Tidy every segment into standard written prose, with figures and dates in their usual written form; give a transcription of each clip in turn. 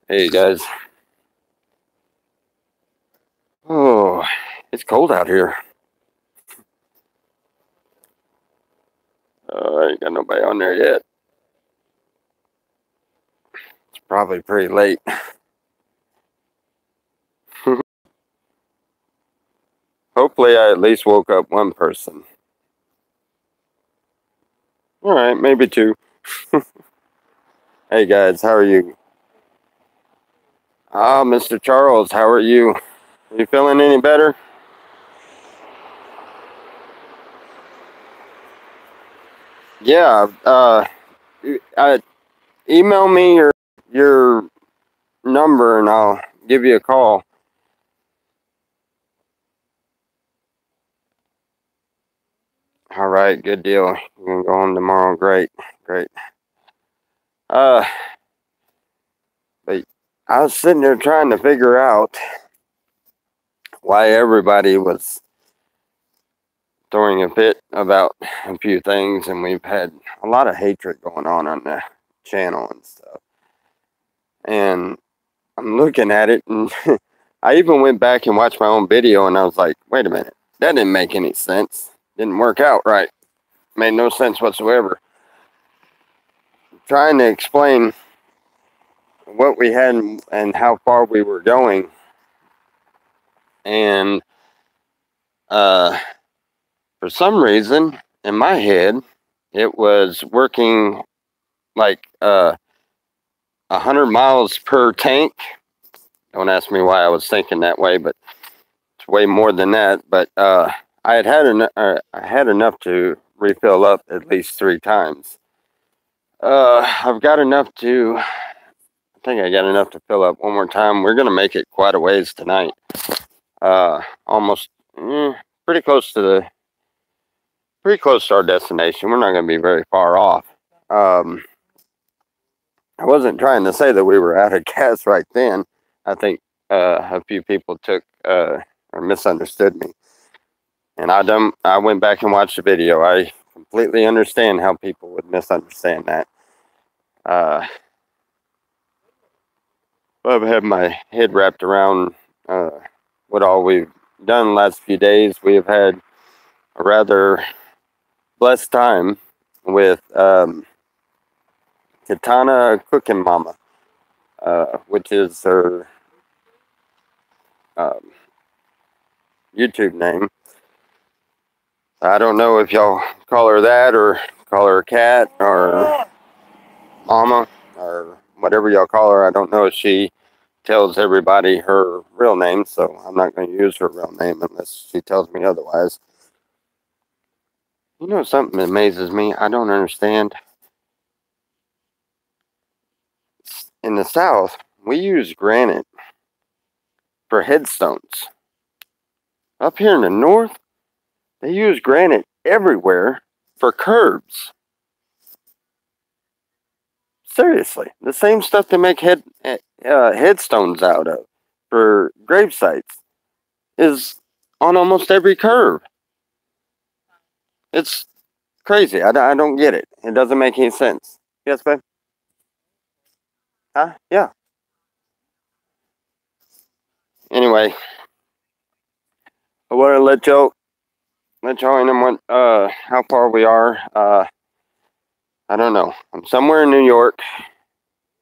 Hey guys. Oh, it's cold out here. Ain't got nobody on there yet. It's probably pretty late. Hopefully, I at least woke up one person. All right, maybe two. Hey guys, how are you? Ah, Mr. Charles, how are you? Are you feeling any better? Yeah. Uh, email me your number and I'll give you a call. All right, good deal. You're gonna go home tomorrow. Great, great. Uh, but I was sitting there trying to figure out why everybody was throwing a fit about a few things, and we've had a lot of hatred going on the channel and stuff. And I'm looking at it, and I even went back and watched my own video, and I was like, wait a minute, that didn't make any sense. Didn't work out right. Made no sense whatsoever. Trying to explain what we had and how far we were going, and for some reason in my head, it was working like 100 miles per tank. Don't ask me why I was thinking that way, but it's way more than that. But I had enough to refill up at least 3 times. I've got enough to. I think I got enough to fill up one more time. We're gonna make it quite a ways tonight. Almost pretty close to our destination. We're not gonna be very far off. Um, I wasn't trying to say that we were out of gas right then. I think a few people took or misunderstood me, and I went back and watched the video. I completely understand how people would misunderstand that. Uh, I've had my head wrapped around uh, what all we've done the last few days. We have had a rather blessed time with Katana Cooking Mama, which is her um, YouTube name. I don't know if y'all call her that or call her a cat or mama or whatever y'all call her. I don't know if she tells everybody her real name, so I'm not going to use her real name unless she tells me otherwise. You know something that amazes me? I don't understand. In the South, we use granite for headstones. Up here in the North, they use granite everywhere for curbs. Seriously, the same stuff they make headstones out of for grave sites is on almost every curve. It's crazy. I don't get it. It doesn't make any sense. Yes, babe? Huh? Yeah. Anyway, I want to let y'all in on how far we are. I don't know. I'm somewhere in New York.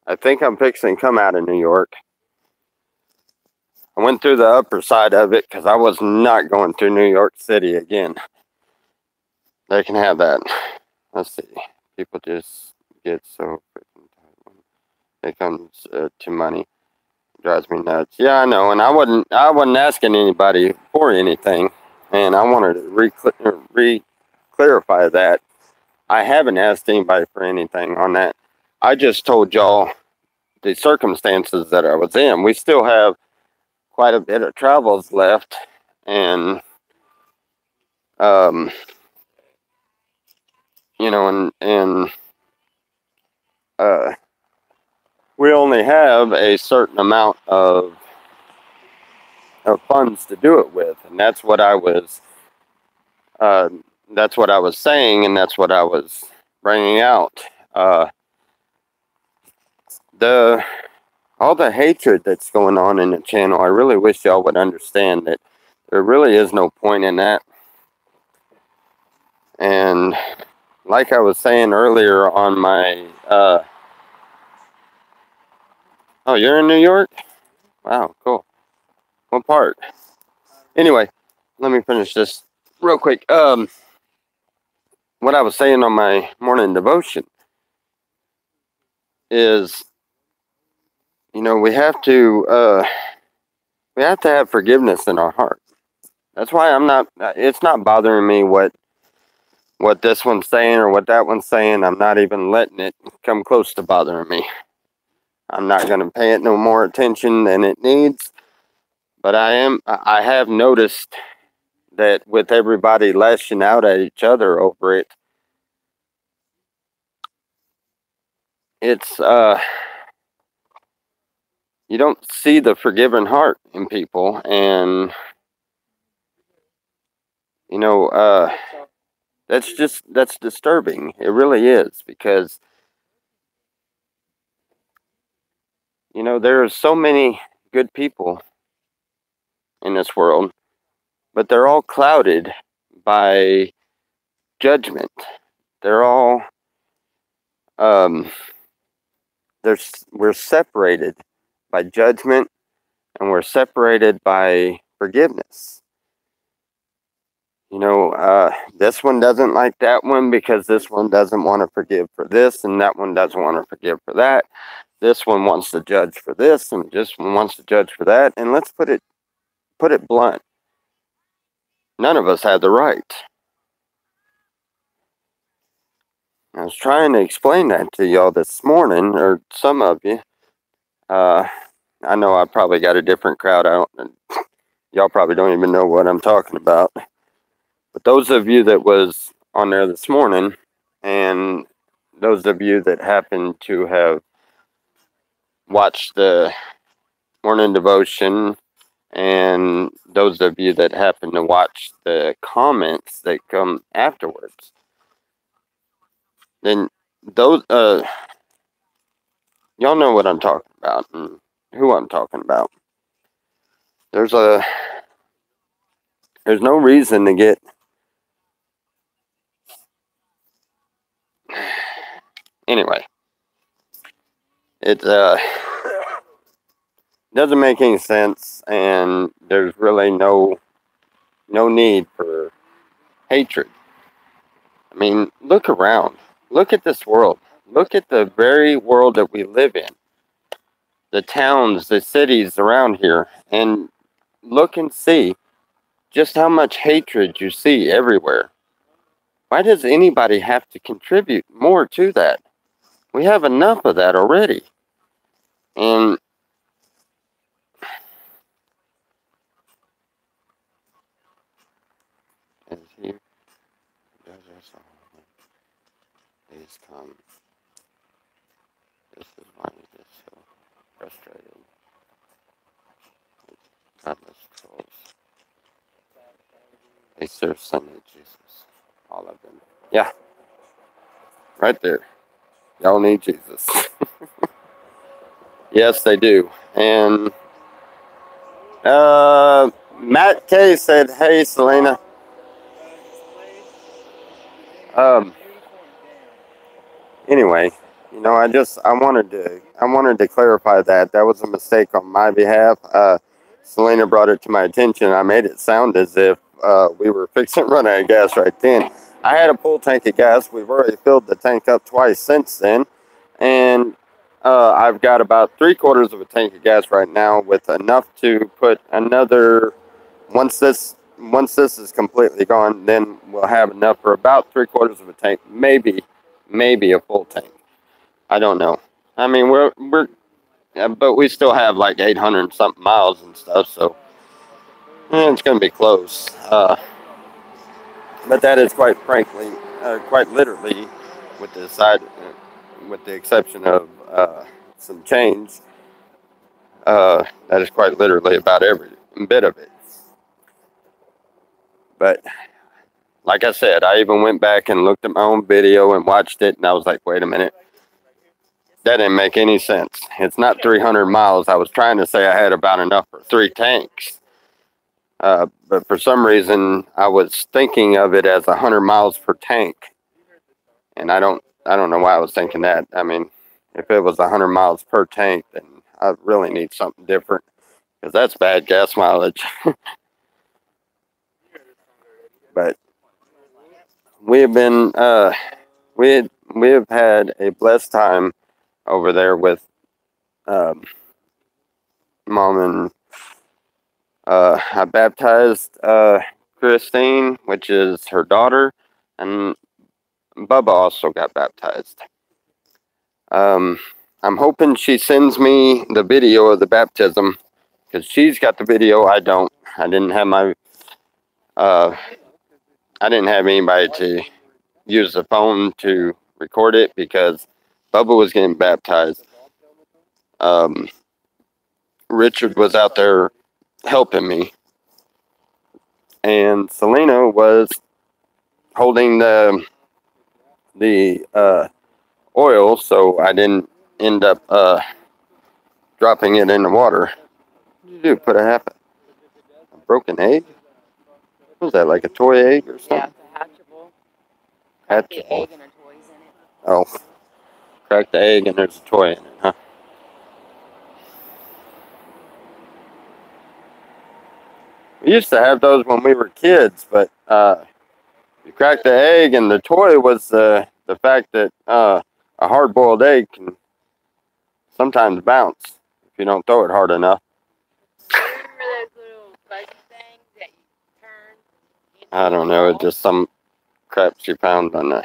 I think I'm fixing to come out of New York. I went through the upper side of it because I was not going through New York City again. They can have that. Let's see. People just get so freaking tired when it comes to money. It drives me nuts. Yeah, I know. And I wasn't asking anybody for anything. And I wanted to clarify that. I haven't asked anybody for anything on that. I just told y'all the circumstances that I was in. We still have quite a bit of travels left, and um, and uh, we only have a certain amount of funds to do it with, and uh, that's what I was saying, and that's what I was bringing out. The all the hatred that's going on in the channel, I really wish y'all would understand that there really is no point in that. And like I was saying earlier on my, oh, you're in New York? Wow, cool. What part? Anyway, let me finish this real quick. What I was saying on my morning devotion is, we have to have forgiveness in our heart. That's why it's not bothering me what this one's saying or what that one's saying. I'm not even letting it come close to bothering me. I'm not going to pay it no more attention than it needs. But I have noticed that with everybody lashing out at each other over it, it's, you don't see the forgiving heart in people. And, that's disturbing. It really is, because, there are so many good people in this world, but they're all clouded by judgment. They're all, um, we're separated by judgment, and we're separated by forgiveness. This one doesn't like that one because this one doesn't want to forgive for this, and that one doesn't want to forgive for that. This one wants to judge for this, and this one wants to judge for that. And let's put it blunt. None of us have the right. I was trying to explain that to y'all this morning, or some of you. I know I probably got a different crowd. Y'all probably don't even know what I'm talking about. But those of you that was on there this morning, and those of you that happen to have watched the morning devotion, and those of you that happen to watch the comments that come afterwards, then those y'all know what I'm talking about and who I'm talking about. There's no reason to get anyway. It doesn't make any sense, and there's really no need for hatred. I mean, look around. Look at this world. Look at the very world that we live in. The towns, the cities around here, and look and see just how much hatred you see everywhere. Why does anybody have to contribute more to that? We have enough of that already. And as he does us all, please come. This is why he gets so frustrated. Godless trolls. They serve Sunday Jesus. All of them. Yeah. Right there. Y'all need Jesus. Yes, they do. And Matt K said, "Hey, Selena." Anyway, I wanted to clarify that was a mistake on my behalf. Selena brought it to my attention. I made it sound as if we were fixing to run out of gas right then. I had a full tank of gas. We've already filled the tank up twice since then, and I've got about 3/4 of a tank of gas right now, with enough to put another. Once this is completely gone, then we'll have enough for about 3/4 of a tank, maybe a full tank. I don't know. I mean, but we still have like 800 something miles and stuff, so it's going to be close. But that is quite frankly, quite literally, with with the exception of some change, that is quite literally about every bit of it. But like I said, I even went back and looked at my own video and watched it, and I was like, wait a minute. That didn't make any sense. It's not 300 miles. I was trying to say I had about enough for 3 tanks. But for some reason, I was thinking of it as 100 miles per tank. And I don't know why I was thinking that. I mean, if it was 100 miles per tank, then I really need something different. Because that's bad gas mileage. But we have been, we have had a blessed time over there with um, Mom and I baptized Christine, which is her daughter, and Bubba also got baptized. Um, I'm hoping she sends me the video of the baptism because she's got the video. I don't. Uh, I didn't have anybody to use the phone to record it because Bubba was getting baptized. Um, Richard was out there helping me, and Selena was holding the oil, so I didn't end up dropping it in the water. What did you do? Put a broken egg? What was that, like a toy egg or something? Yeah, it's a hatchable. Hatchable. The egg and her toys in it. Oh, crack the egg and there's a toy in it, huh? We used to have those when we were kids, but you crack the egg and the toy was the fact that a hard-boiled egg can sometimes bounce if you don't throw it hard enough. Remember those little fuzzy things that you turn? I don't know, it's just some crap she found on the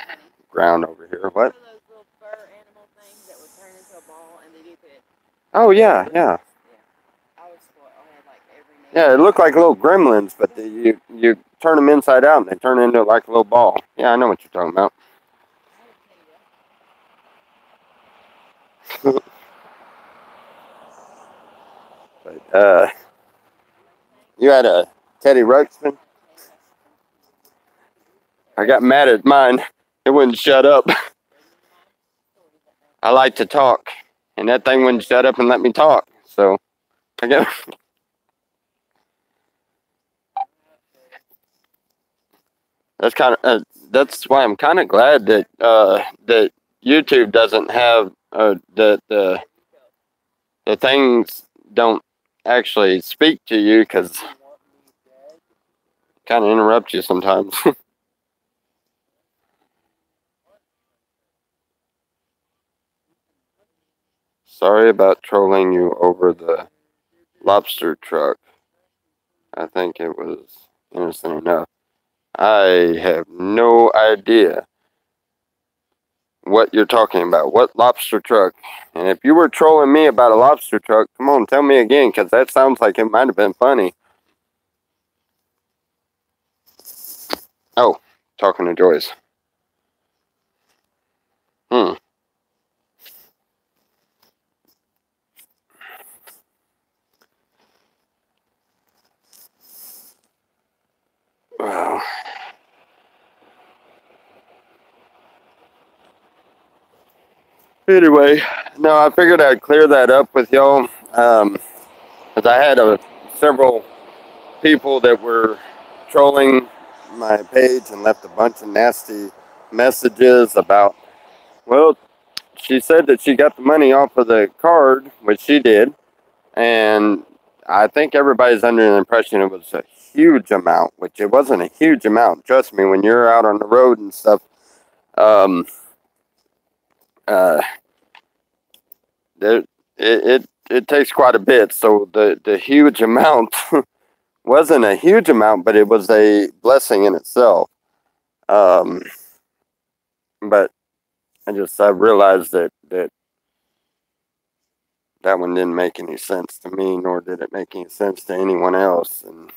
ground over here. What? Those little fur animal things that would turn into a ball and they do it. Oh, yeah, yeah. I was spoiled. I had like every name. Yeah, it looked like little gremlins, but you turn them inside out and they turn into like a little ball. Yeah, I know what you're talking about. But you had a Teddy Ruxpin? I got mad at mine. It wouldn't shut up. I like to talk, and that thing wouldn't shut up and let me talk. So I got. That's why I'm kind of glad that that YouTube doesn't have the things don't actually speak to you because kind of interrupt you sometimes. Sorry about trolling you over the lobster truck. I think it was innocent enough. I have no idea what you're talking about. What lobster truck? And if you were trolling me about a lobster truck, come on, tell me again, because that sounds like it might have been funny. Oh, talking to Joyce. Wow. Anyway, no, I figured I'd clear that up with y'all. Because I had several people that were trolling my page and left a bunch of nasty messages about, well, she said that she got the money off of the card, which she did, and I think everybody's under the impression it was a huge amount, which it wasn't a huge amount. Trust me, when you're out on the road and stuff, um, uh, it takes quite a bit. So the huge amount wasn't a huge amount, but it was a blessing in itself. But I realized that one didn't make any sense to me, nor did it make any sense to anyone else. And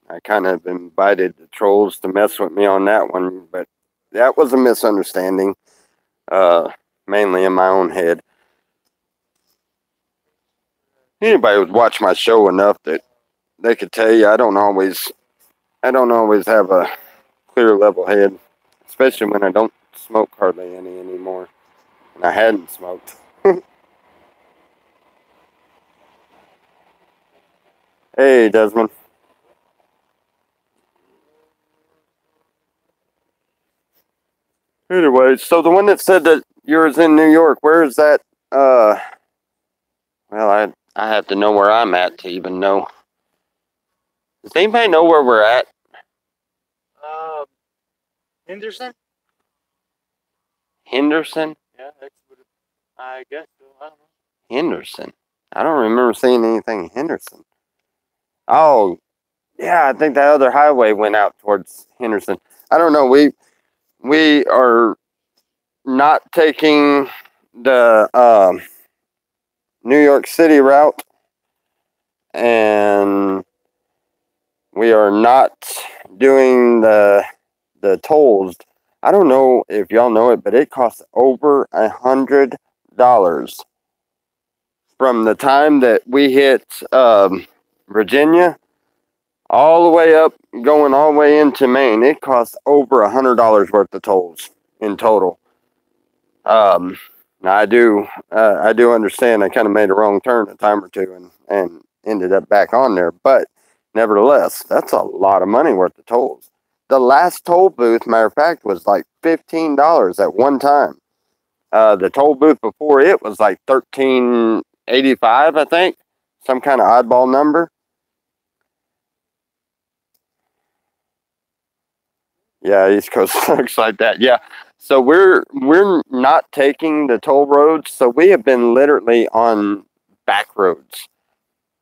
I kind of invited the trolls to mess with me on that one, but that was a misunderstanding, mainly in my own head. Anybody would watch my show enough that they could tell you I don't always have a clear level head, especially when I don't smoke hardly any anymore, and I hadn't smoked. Hey, Desmond. Anyway, so the one that said that yours in New York, where is that? Well, I have to know where I'm at to even know. Does anybody know where we're at? Henderson? Henderson? Yeah, that's what I guess so. I don't know. Henderson. I don't remember seeing anything in Henderson. Oh, yeah, I think that other highway went out towards Henderson. I don't know. We are not taking the New York City route, and we are not doing the tolls. I don't know if y'all know it, but it costs over $100 from the time that we hit Virginia all the way up, going all the way into Maine. It costs over $100 worth of tolls in total. Now I do understand. I kind of made a wrong turn a time or two and ended up back on there, but nevertheless, that's a lot of money worth of tolls. The last toll booth, matter of fact, was like $15 at one time. The toll booth before it was like $13.85, I think, some kind of oddball number. Yeah, East Coast looks like that. Yeah, so we're not taking the toll roads, so we have been literally on back roads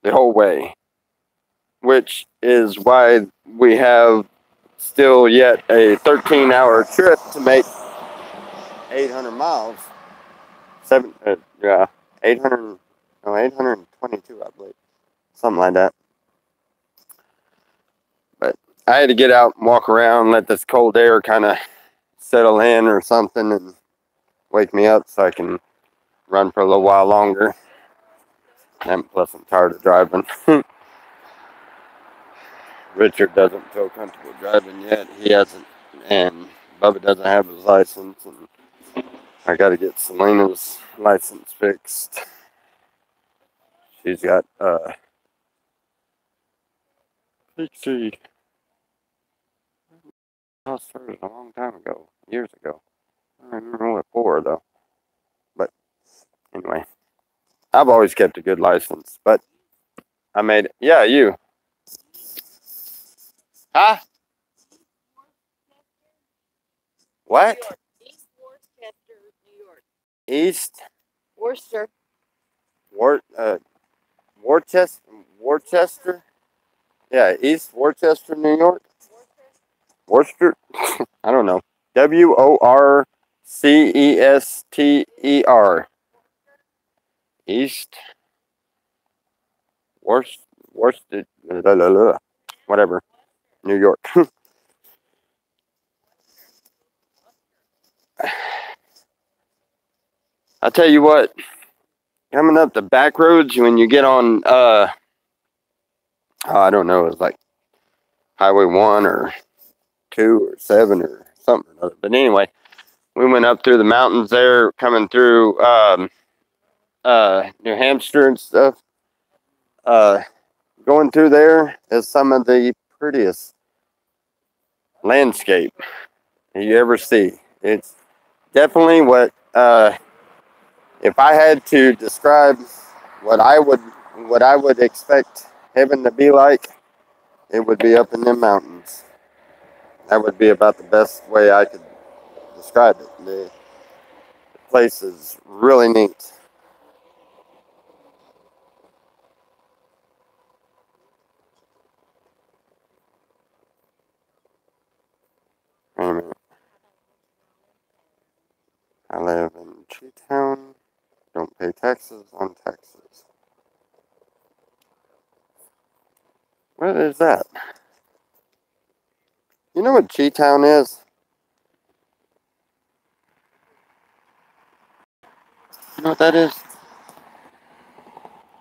the whole way, which is why we have still yet a 13-hour trip to make 800 miles. Yeah, 800, no, 822, I believe, something like that. But I had to get out and walk around, let this cold air kind of settle in or something, and wake me up so I can run for a little while longer. And plus, I'm tired of driving. Richard doesn't feel comfortable driving yet. He hasn't, and Bubba doesn't have his license, and I got to get Selena's license fixed. She's got Pixie. I started a long time ago, years ago. I don't remember what for though. But anyway, I've always kept a good license, but I made it. Yeah, you. Huh? What? East Worcester, New York. East Worcester. Worcester, Worcester. Yeah, East Worcester, New York. Worcester. I don't know. Worcester. East Worcester. Whatever. New York. I tell you what. Coming up the back roads when you get on. I don't know. It's like Highway 1 or 2 or 7 or something or other. But anyway, we went up through the mountains there, coming through New Hampshire and stuff. Going through there is some of the prettiest landscape you ever see. It's definitely what if I had to describe what I would expect heaven to be like, it would be up in them mountains. That would be about the best way I could describe it. The place is really neat. Wait a minute. I live in Cheetown. Don't pay taxes on taxes. What is that? You know what Cheetown is? You know what that is?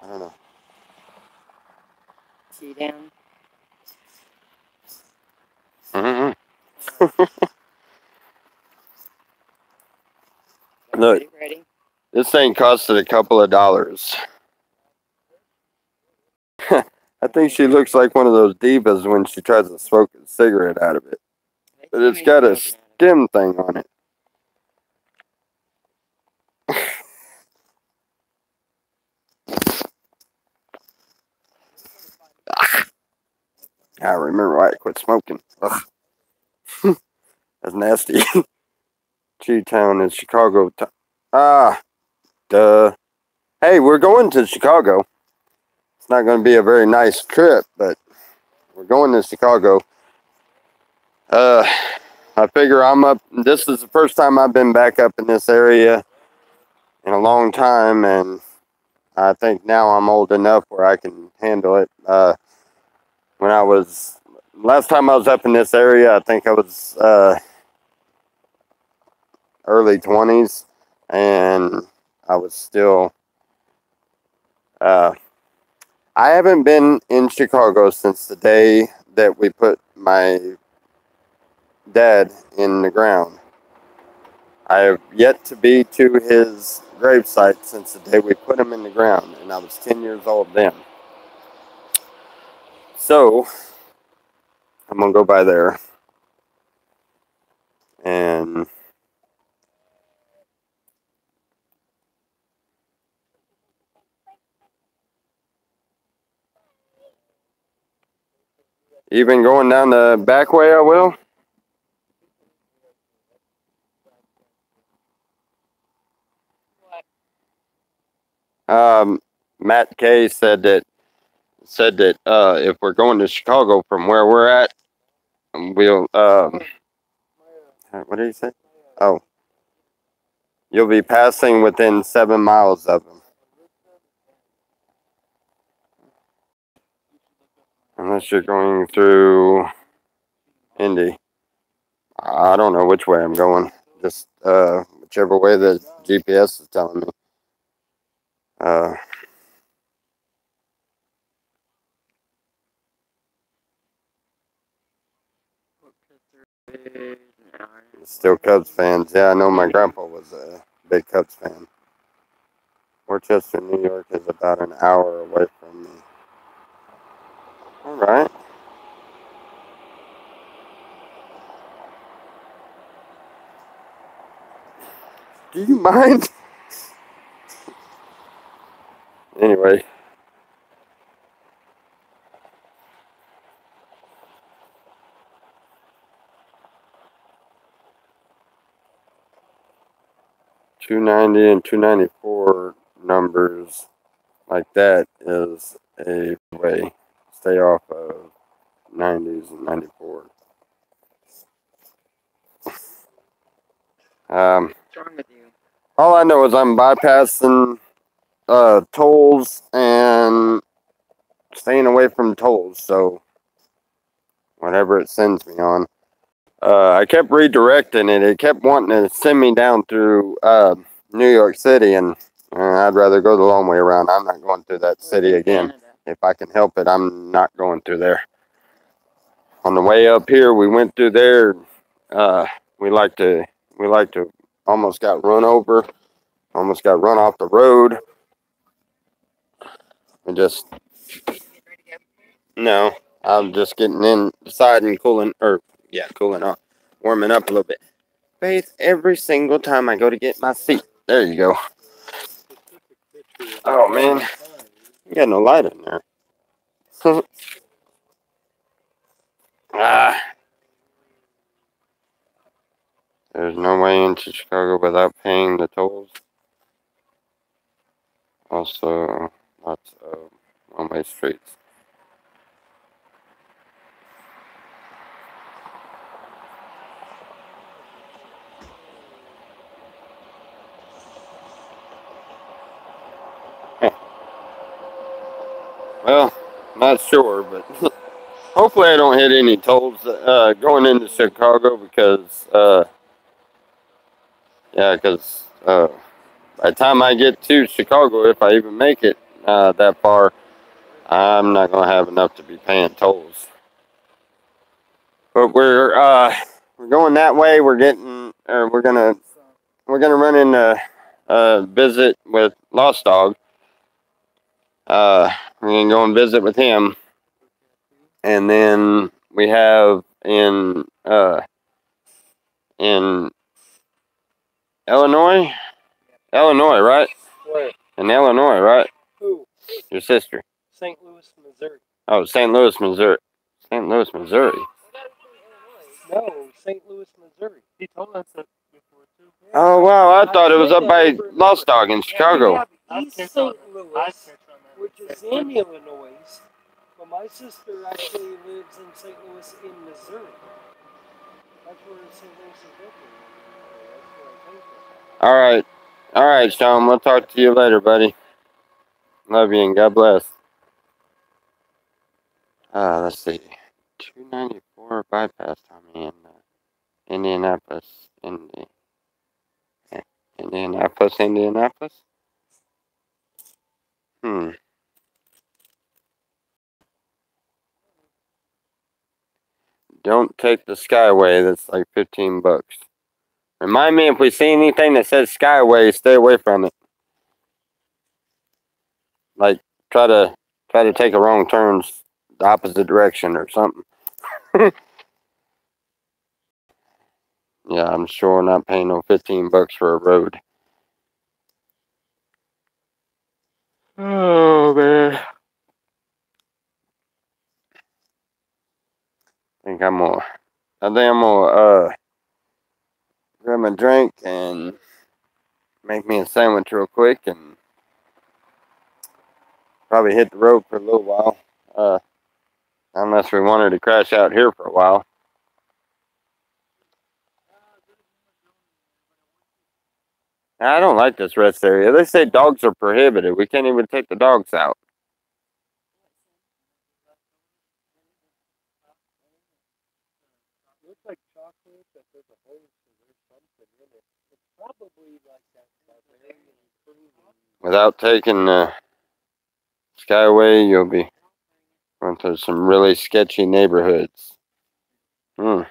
I don't know. See down. Mm-hmm. Look, Ready? this thing costed a couple of dollars. I think she looks like one of those divas when she tries to smoke a cigarette out of it. But it's got a stem thing on it. I remember why I quit smoking. Ugh. That's nasty. G-Town is Chicago. Duh. Hey, we're going to Chicago. It's not going to be a very nice trip, but we're going to Chicago. I figure I'm up. This is the first time I've been back up in this area in a long time, and I think now I'm old enough where I can handle it. When I was last time I was up in this area, I think I was early 20s, and I was still. I haven't been in Chicago since the day that we put my dad in the ground. I have yet to be to his gravesite since the day we put him in the ground, and I was 10 years old then. So, I'm going to go by there. And even going down the back way, I will. Matt Kay said that if we're going to Chicago from where we're at, we'll what did he say? Oh, you'll be passing within 7 miles of him, unless you're going through Indy. I don't know which way I'm going. Just whichever way the GPS is telling me. Still Cubs fans. Yeah, I know my grandpa was a big Cubs fan. Worcester, New York is about an hour away from me. All right. Do you mind? Anyway. .290 and .294 numbers like that is a way. Stay off of 90s and 94. What's wrong with you? All I know is I'm bypassing tolls and staying away from tolls, so whatever it sends me on. I kept redirecting it. It kept wanting to send me down through New York City, and I'd rather go the long way around. I'm not going through that city again. If I can help it, I'm not going through there. On the way up here, we went through there. We like to almost got run over, almost got run off the road. And just no, I'm just getting inside and cooling off, warming up a little bit. Faith, every single time I go to get my seat. There you go. Oh man, you got no light in there. There's no way into Chicago without paying the tolls. Also, lots of one-way streets. Well, not sure, but hopefully I don't hit any tolls going into Chicago because, by the time I get to Chicago, if I even make it that far, I'm not going to have enough to be paying tolls. But we're going that way. We're gonna run into a visit with Lost Dog. We're gonna go and visit with him. and then we have in Illinois, right? Where? In Illinois, right? Who? Your sister. St. Louis, Missouri. Oh, St. Louis, Missouri. St. Louis, Missouri. No, St. Louis, Missouri. He told us that before too. Oh wow, I thought it was up by Lost Dog in Chicago. We have East St. Louis, which is in Illinois, but my sister actually lives in St. Louis in Missouri. That's where St. Louis is located. That's where I came from. All right, Sean. We'll talk to you later, buddy. Love you and God bless. Let's see. 294 bypass Tommy in Indianapolis, Indianapolis. Don't take the Skyway. That's like $15. Remind me if we see anything that says Skyway, stay away from it. Like try to take a wrong turn the opposite direction or something. Yeah, I'm sure not paying no $15 for a road. Oh man. I think I'm gonna grab my drink and make me a sandwich real quick and probably hit the road for a little while. Unless we wanted to crash out here for a while. I don't like this rest area. They say dogs are prohibited. We can't even take the dogs out. Looks like chocolate, that there's a hole, so there's something in it. It's probably like that barbarian cream. Without taking the Skyway, you'll be going to some really sketchy neighborhoods. I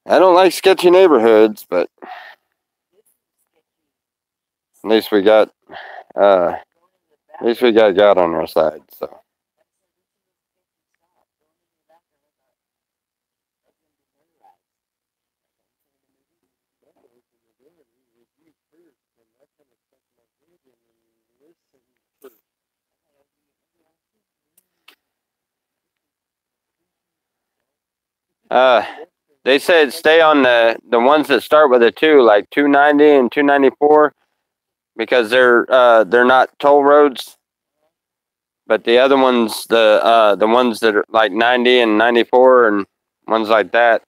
don't like sketchy neighborhoods, but at least we got God on our side. So. They said stay on the ones that start with a 2, like 290 and 294, because they're not toll roads. But the other ones, the ones that are like 90 and 94 and ones like that.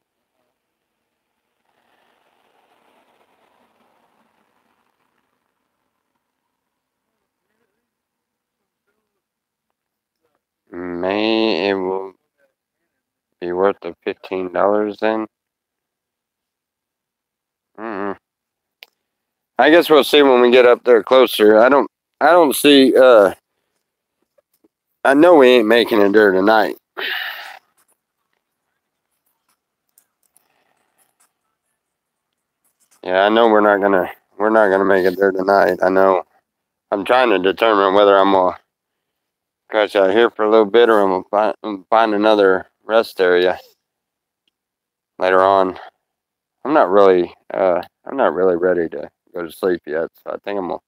It will be worth the $15 then. I guess we'll see when we get up there closer. I don't see. I know we ain't making it there tonight. Yeah, I know we're not gonna make it there tonight. I know. I'm trying to determine whether I'm gonna crash out here for a little bit or I'm gonna find another rest area later on. I'm not really ready to go to sleep yet, so I think I'm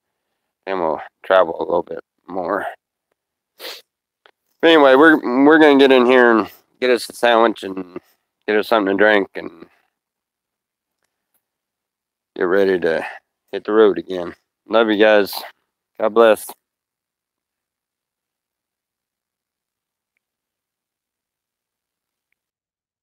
gonna travel a little bit more. But anyway, we're gonna get in here and get us a sandwich and get us something to drink and get ready to hit the road again. Love you guys. God bless.